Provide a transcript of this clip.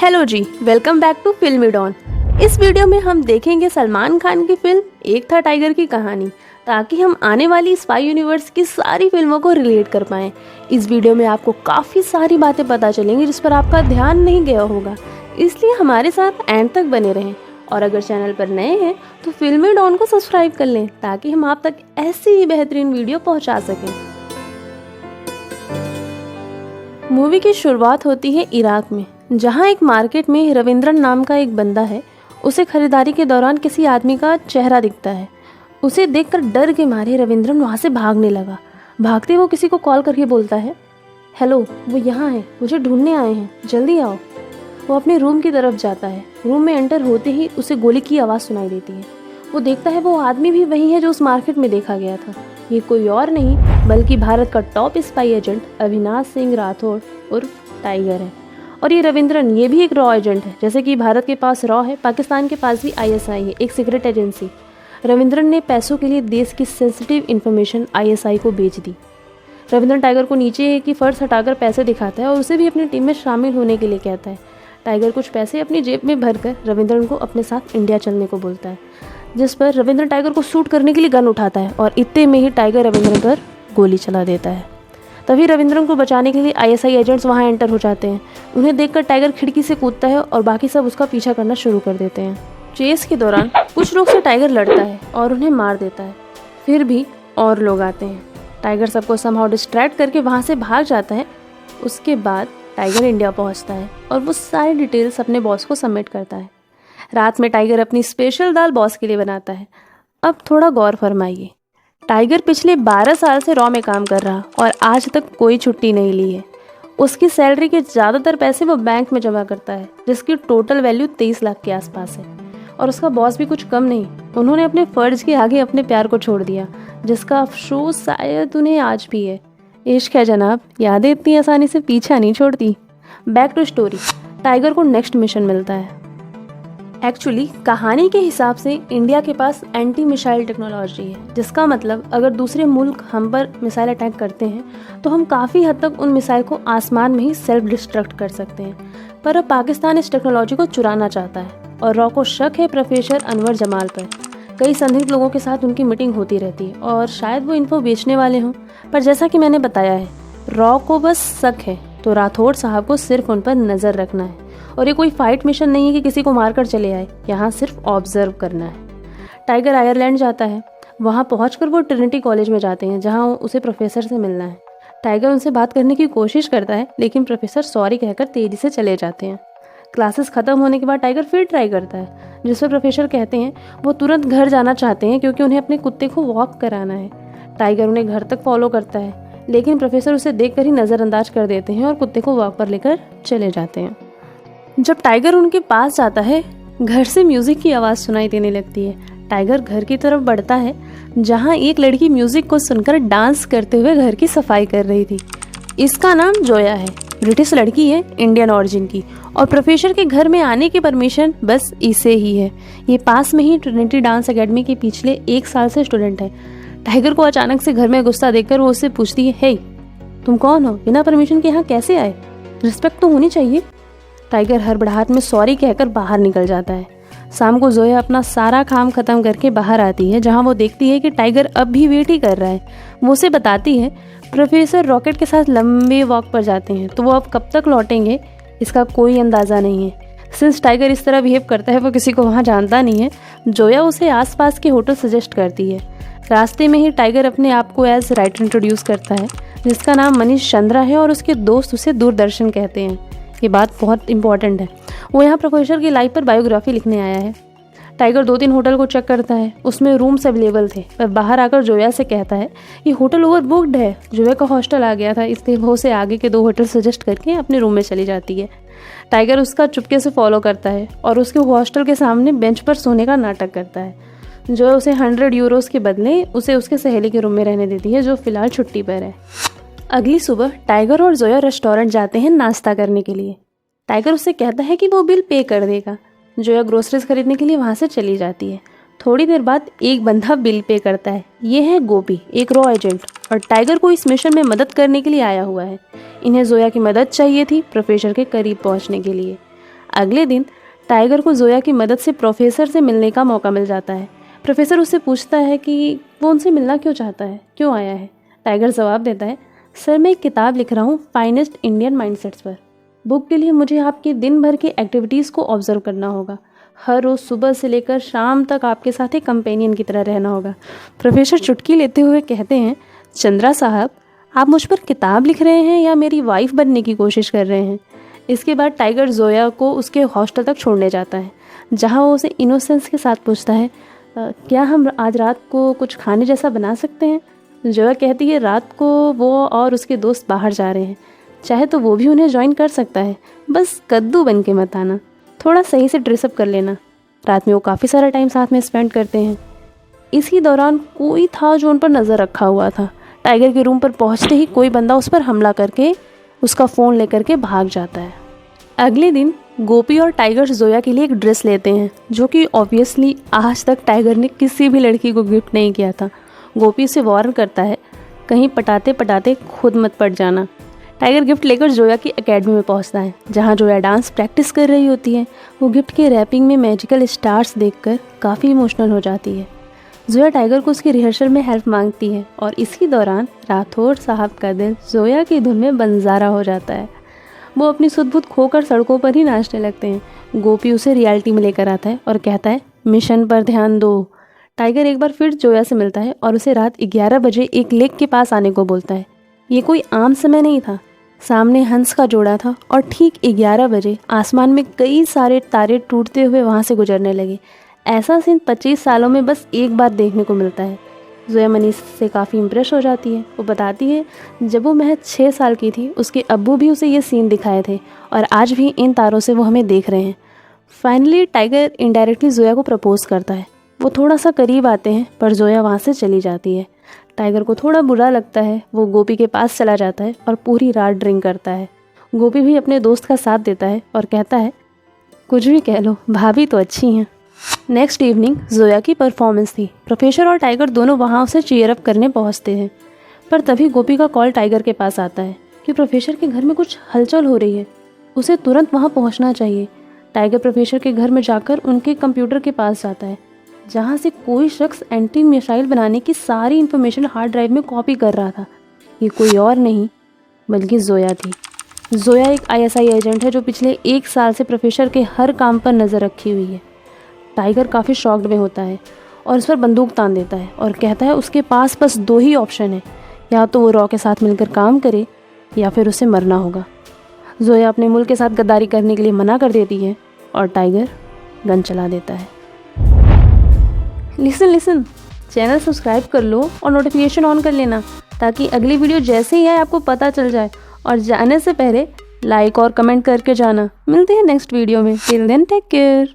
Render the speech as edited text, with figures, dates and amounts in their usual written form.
Hello जी, welcome back to Filmy Don. इस video में हम देखेंगे सलमान खान की फिल्म एक था टाइगर की कहानी, ताकि हम आने वाली स्पाई यूनिवर्स की सारी फिल्मों को रिलेट कर पाएं। इस वीडियो में आपको काफ़ी सारी बातें पता चलेंगी जिस पर आपका ध्यान नहीं गया होगा, इसलिए हमारे साथ एंड तक बने रहें। और अगर चैनल पर नए हैं तो फिल्मी डॉन को सब्सक्राइब कर लें ताकि हम आप तक ऐसी ही बेहतरीन वीडियो पहुँचा सकें। मूवी की शुरुआत होती है इराक में, जहां एक मार्केट में रविंद्रन नाम का एक बंदा है। उसे खरीदारी के दौरान किसी आदमी का चेहरा दिखता है। उसे देखकर डर के मारे रविंद्रन वहां से भागने लगा। भागते वो किसी को कॉल करके बोलता है, हेलो, वो यहाँ है, मुझे ढूंढने आए हैं, जल्दी आओ। वो अपने रूम की तरफ जाता है। रूम में एंटर होते ही उसे गोली की आवाज़ सुनाई देती है। वो देखता है वो आदमी भी वही है जो उस मार्केट में देखा गया था। ये कोई और नहीं बल्कि भारत का top spy agent Avinash Singh Rathore उर्फ टाइगर है। और ये रविंद्रन, ये भी एक रॉ एजेंट है। जैसे कि भारत के पास रॉ है, पाकिस्तान के पास भी ISI है, एक सीक्रेट एजेंसी। रविंद्रन ने पैसों के लिए देश की सेंसिटिव इन्फॉर्मेशन ISI को बेच दी। रविंद्रन टाइगर को नीचे की फर्श हटाकर पैसे दिखाता है और उसे भी अपनी टीम में शामिल होने के लिए कहता है। टाइगर कुछ पैसे अपनी जेब में भरकर रविंद्रन को अपने साथ इंडिया चलने को बोलता है, जिस पर रविंद्रन टाइगर को शूट करने के लिए गन उठाता है और इतने में ही टाइगर रविंद्रन पर गोली चला देता है। तभी रविंद्रन को बचाने के लिए ISI एजेंट्स वहां एंटर हो जाते हैं। उन्हें देखकर टाइगर खिड़की से कूदता है और बाकी सब उसका पीछा करना शुरू कर देते हैं। चेस के दौरान कुछ लोग से टाइगर लड़ता है और उन्हें मार देता है। फिर भी और लोग आते हैं। टाइगर सबको समहाउ डिस्ट्रैक्ट करके वहां से भाग जाता है। उसके बाद टाइगर इंडिया पहुंचता है और वो सारी डिटेल्स अपने बॉस को सबमिट करता है। रात में टाइगर अपनी स्पेशल दाल बॉस के लिए बनाता है। अब थोड़ा गौर फरमाइए, टाइगर पिछले 12 साल से रॉ में काम कर रहा और आज तक कोई छुट्टी नहीं ली है। उसकी सैलरी के ज़्यादातर पैसे वो बैंक में जमा करता है, जिसकी टोटल वैल्यू 23 लाख के आसपास है। और उसका बॉस भी कुछ कम नहीं, उन्होंने अपने फ़र्ज के आगे अपने प्यार को छोड़ दिया, जिसका अफसोस शायद उन्हें आज भी है। इश्क है जनाब, यादें इतनी आसानी से पीछा नहीं छोड़ती। बैक टू स्टोरी, टाइगर को नेक्स्ट मिशन मिलता है। एक्चुअली कहानी के हिसाब से इंडिया के पास एंटी मिसाइल टेक्नोलॉजी है, जिसका मतलब अगर दूसरे मुल्क हम पर मिसाइल अटैक करते हैं तो हम काफ़ी हद तक उन मिसाइल को आसमान में ही सेल्फ डिस्ट्रक्ट कर सकते हैं। पर अब पाकिस्तान इस टेक्नोलॉजी को चुराना चाहता है और रॉ को शक है प्रोफेसर अनवर जमाल पर। कई संदिग्ध लोगों के साथ उनकी मीटिंग होती रहती है और शायद वो इन्फो बेचने वाले हों। पर जैसा कि मैंने बताया है, रॉ को बस शक है, तो राठौड़ साहब को सिर्फ उन पर नज़र रखना है। और ये कोई फाइट मिशन नहीं है कि किसी को मारकर चले आए, यहाँ सिर्फ ऑब्जर्व करना है। टाइगर आयरलैंड जाता है। वहाँ पहुंचकर वो ट्रिनिटी कॉलेज में जाते हैं, जहाँ उसे प्रोफेसर से मिलना है। टाइगर उनसे बात करने की कोशिश करता है, लेकिन प्रोफेसर सॉरी कहकर तेजी से चले जाते हैं। क्लासेस ख़त्म होने के बाद टाइगर फिर ट्राई करता है, जिस पर प्रोफेसर कहते हैं वो तुरंत घर जाना चाहते हैं क्योंकि उन्हें अपने कुत्ते को वॉक कराना है। टाइगर उन्हें घर तक फॉलो करता है, लेकिन प्रोफेसर उसे देखकर ही नज़रअंदाज कर देते हैं और कुत्ते को वॉक पर लेकर चले जाते हैं। जब टाइगर उनके पास जाता है, घर से म्यूजिक की आवाज़ सुनाई देने लगती है। टाइगर घर की तरफ बढ़ता है, जहां एक लड़की म्यूजिक को सुनकर डांस करते हुए घर की सफाई कर रही थी। इसका नाम जोया है, ब्रिटिश लड़की है, इंडियन ऑरिजिन की, और प्रोफेसर के घर में आने की परमिशन बस इसे ही है। ये पास में ही ट्रिनिटी डांस एकेडमी के पिछले 1 साल से स्टूडेंट है। टाइगर को अचानक से घर में गुस्सा देखकर वो उससे पूछती है, हे, तुम कौन हो, बिना परमिशन के यहाँ कैसे आए? रिस्पेक्ट तो होनी चाहिए। टाइगर हड़बड़ाहट में सॉरी कहकर बाहर निकल जाता है। शाम को जोया अपना सारा काम खत्म करके बाहर आती है, जहां वो देखती है कि टाइगर अब भी वेट ही कर रहा है। वो उसे बताती है प्रोफेसर रॉकेट के साथ लंबे वॉक पर जाते हैं, तो वो अब कब तक लौटेंगे इसका कोई अंदाज़ा नहीं है। सिंस टाइगर इस तरह बिहेव करता है, वो किसी को वहाँ जानता नहीं है। जोया उसे आसपास के होटल सजेस्ट करती है। रास्ते में ही टाइगर अपने आप को एज राइटर इंट्रोड्यूस करता है, जिसका नाम मनीष चंद्रा है, और उसके दोस्त उसे दूरदर्शन कहते हैं। ये बात बहुत इंपॉर्टेंट है। वो यहाँ प्रोफेसर की लाइफ पर बायोग्राफी लिखने आया है। टाइगर 2-3 होटल को चेक करता है, उसमें रूम्स अवेलेबल थे, पर बाहर आकर जोया से कहता है ये होटल ओवर बुक्ड है। जोया का हॉस्टल आ गया था, इसलिए वो उसे आगे के 2 होटल सजेस्ट करके अपने रूम में चली जाती है। टाइगर उसका चुपके से फॉलो करता है और उसके हॉस्टल के सामने बेंच पर सोने का नाटक करता है। जोया उसे 100 यूरोस के बदले उसे उसके सहेली के रूम में रहने देती है, जो फिलहाल छुट्टी पर है। अगली सुबह टाइगर और जोया रेस्टोरेंट जाते हैं नाश्ता करने के लिए। टाइगर उससे कहता है कि वो बिल पे कर देगा। जोया ग्रोसरीज खरीदने के लिए वहाँ से चली जाती है। थोड़ी देर बाद एक बंदा बिल पे करता है। ये है गोपी, एक रॉ एजेंट, और टाइगर को इस मिशन में मदद करने के लिए आया हुआ है। इन्हें जोया की मदद चाहिए थी प्रोफेसर के करीब पहुँचने के लिए। अगले दिन टाइगर को जोया की मदद से प्रोफेसर से मिलने का मौका मिल जाता है। प्रोफेसर उससे पूछता है कि वो उनसे मिलना क्यों चाहता है, क्यों आया है। टाइगर जवाब देता है, सर मैं एक किताब लिख रहा हूँ फाइनेस्ट इंडियन माइंडसेट्स पर। बुक के लिए मुझे आपके दिन भर की एक्टिविटीज़ को ऑब्जर्व करना होगा। हर रोज़ सुबह से लेकर शाम तक आपके साथ एक कंपेनियन की तरह रहना होगा। प्रोफेसर चुटकी लेते हुए कहते हैं, चंद्रा साहब आप मुझ पर किताब लिख रहे हैं या मेरी वाइफ बनने की कोशिश कर रहे हैं। इसके बाद टाइगर जोया को उसके हॉस्टल तक छोड़ने जाता है, जहाँ वो उसे इनोसेंस के साथ पूछता है, क्या हम आज रात को कुछ खाने जैसा बना सकते हैं। जोया कहती है रात को वो और उसके दोस्त बाहर जा रहे हैं, चाहे तो वो भी उन्हें ज्वाइन कर सकता है, बस कद्दू बन के मत आना, थोड़ा सही से ड्रेसअप कर लेना। रात में वो काफ़ी सारा टाइम साथ में स्पेंड करते हैं। इसी दौरान कोई था जो उन पर नज़र रखा हुआ था। टाइगर के रूम पर पहुंचते ही कोई बंदा उस पर हमला करके उसका फ़ोन लेकर के भाग जाता है। अगले दिन गोपी और टाइगर जोया के लिए एक ड्रेस लेते हैं, जो कि ऑब्वियसली आज तक टाइगर ने किसी भी लड़की को गिफ्ट नहीं किया था। गोपी उसे वार्न करता है, कहीं पटाते पटाते खुद मत पड़ जाना। टाइगर गिफ्ट लेकर जोया की एकेडमी में पहुंचता है, जहां जोया डांस प्रैक्टिस कर रही होती है। वो गिफ्ट के रैपिंग में मैजिकल स्टार्स देखकर काफ़ी इमोशनल हो जाती है। जोया टाइगर को उसकी रिहर्सल में हेल्प मांगती है और इसी दौरान राठौर साहब का दिल जोया की धुन में बंजारा हो जाता है। वो अपनी सुध-बुध खोकर सड़कों पर ही नाचने लगते हैं। गोपी उसे रियलिटी में लेकर आता है और कहता है, मिशन पर ध्यान दो। टाइगर एक बार फिर जोया से मिलता है और उसे रात 11 बजे एक लेक के पास आने को बोलता है। ये कोई आम समय नहीं था, सामने हंस का जोड़ा था और ठीक 11 बजे आसमान में कई सारे तारे टूटते हुए वहाँ से गुजरने लगे। ऐसा सीन 25 सालों में बस एक बार देखने को मिलता है। जोया मनीष से काफ़ी इम्प्रेस हो जाती है। वो बताती है जब वो महज 6 साल की थी उसके अब्बू भी उसे ये सीन दिखाए थे और आज भी इन तारों से वो हमें देख रहे हैं। फाइनली टाइगर इनडायरेक्टली जोया को प्रपोज करता है। वो थोड़ा सा करीब आते हैं पर जोया वहाँ से चली जाती है। टाइगर को थोड़ा बुरा लगता है। वो गोपी के पास चला जाता है और पूरी रात ड्रिंक करता है। गोपी भी अपने दोस्त का साथ देता है और कहता है, कुछ भी कह लो भाभी तो अच्छी हैं। नेक्स्ट इवनिंग जोया की परफॉर्मेंस थी। प्रोफेसर और टाइगर दोनों वहाँ उसे चीयर अप करने पहुँचते हैं, पर तभी गोपी का कॉल टाइगर के पास आता है कि प्रोफेसर के घर में कुछ हलचल हो रही है, उसे तुरंत वहाँ पहुँचना चाहिए। टाइगर प्रोफेसर के घर में जाकर उनके कंप्यूटर के पास जाता है, जहाँ से कोई शख्स एंटी मिसाइल बनाने की सारी इन्फॉर्मेशन हार्ड ड्राइव में कॉपी कर रहा था। ये कोई और नहीं बल्कि जोया थी। जोया एक ISI एजेंट है जो पिछले 1 साल से प्रोफेसर के हर काम पर नज़र रखी हुई है। टाइगर काफ़ी शॉक्ड में होता है और उस पर बंदूक तान देता है और कहता है उसके पास बस 2 ही ऑप्शन है, या तो वो रॉ के साथ मिलकर काम करे या फिर उसे मरना होगा। जोया अपने मुल्क के साथ गद्दारी करने के लिए मना कर देती है और टाइगर गन चला देता है। लिसन चैनल सब्सक्राइब कर लो और नोटिफिकेशन ऑन कर लेना, ताकि अगली वीडियो जैसे ही आए आपको पता चल जाए। और जाने से पहले लाइक और कमेंट करके जाना। मिलते हैं नेक्स्ट वीडियो में। Till then take care.